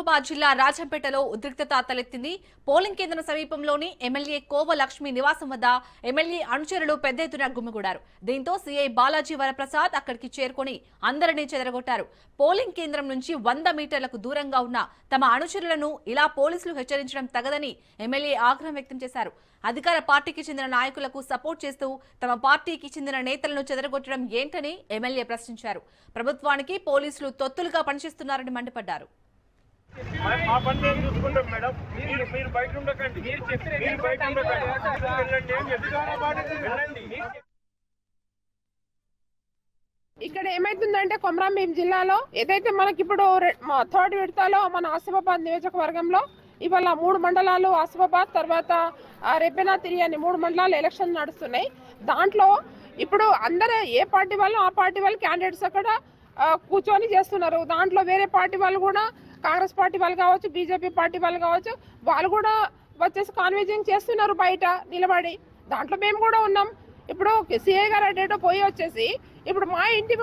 ఆసిఫాబాద్ జిల్లా రాజంపేటలో ఉద్రిక్తత తలెత్తింది. పోలింగ్ కేంద్రం సమీపంలోని ఎమ్మెల్యే కోవ లక్ష్మి నివాసం వద్ద ఎమ్మెల్యే అనుచరులు పెద్ద ఎత్తున గుమిగూడారు. దీంతో సీఐ బాలాజీ వరప్రసాద్ అక్కడికి చేరుకుని అందరినీ చెదరగొట్టారు. పోలింగ్ కేంద్రం నుంచి 100 మీటర్లకు దూరంగా ఉన్న తమ అనుచరులను ఇలా పోలీసులు హెచ్చరించడం తగదని ఎమ్మెల్యే ఆగ్రహం వ్యక్తం చేశారు. అధికార పార్టీకి చెందిన నాయకులకు సపోర్ట్ చేస్తూ తమ పార్టీకి చెందిన నేతలను చెదరగొట్టడం ఏంటని ఎమ్మెల్యే ప్రశ్నించారు. ప్రభుత్వానికి పోలీసులు తొత్తులుగా పనిచేస్తున్నారని మండిపడ్డారు. ఇక్కడ ఏమైతుందంటే కొమరంభీం జిల్లాలో ఏదైతే మనకి ఇప్పుడు థర్డ్ విడతలో మన ఆసిఫాబాద్ నియోజకవర్గంలో ఇవాళ 3 మండలాలు ఆసిఫాబాద్ తర్వాత రెబ్బెనా తిరి అని 3 మండలాలు ఎలక్షన్ నడుస్తున్నాయి. దాంట్లో ఇప్పుడు అందరూ ఏ పార్టీ వాళ్ళు ఆ పార్టీ వాళ్ళు క్యాండిడేట్స్ అక్కడ కూర్చొని చేస్తున్నారు. దాంట్లో వేరే పార్టీ వాళ్ళు కూడా కాంగ్రెస్ పార్టీ వాళ్ళు కావచ్చు, బీజేపీ పార్టీ వాళ్ళు కావచ్చు, వాళ్ళు కూడా వచ్చేసి కాన్విజింగ్ చేస్తున్నారు బయట నిలబడి. దాంట్లో మేము కూడా ఉన్నాం. ఇప్పుడు సిఐ గారు అటేటో పోయి వచ్చేసి ఇప్పుడు నా ఇంటి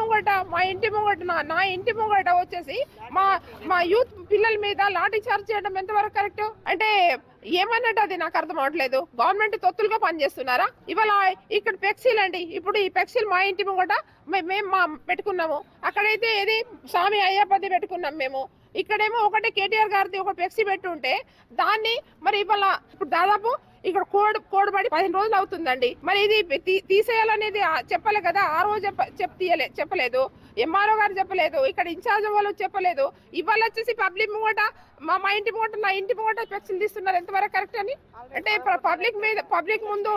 ముంగట వచ్చేసి మా యూత్ పిల్లల మీద లాఠీ చార్జ్ చేయడం ఎంతవరకు కరెక్ట్? అంటే ఏమన్నట్టు అది నాకు అర్థం అవట్లేదు. గవర్నమెంట్ తొత్తులుగా పనిచేస్తున్నారా? ఇవాళ ఇక్కడ పెక్సీలు అండి, ఇప్పుడు ఈ పెక్సీలు మా ఇంటి ముంగట మేము పెట్టుకున్నాము. అక్కడైతే ఏది స్వామి అయ్యప్పది పెట్టుకున్నాం మేము. ఇక్కడేమో ఒకటి కేటీఆర్ గారిది ఒక ఫ్లెక్సీ పెట్టుంటే దాన్ని మరి ఇవాళ ఇప్పుడు దాదాపు ఇక్కడ కోడ్బడి 15 రోజులు అవుతుందండి. మరి ఇది తీసేయాలనేది చెప్పలే కదా. ఆ రోజు చెప్పలేదు, ఎంఆర్ఓ గారు చెప్పలేదు, ఇక్కడ ఇన్ఛార్జ్ వాళ్ళు చెప్పలేదు. ఇవాళ వచ్చేసి పబ్లిక్ ముంగట మా ఇంటి ముంగట నా ఇంటి ముంగట ఫ్లెక్సీలు తీస్తున్నారు. ఎంతవరకు కరెక్ట్ అని అంటే పబ్లిక్ ముందు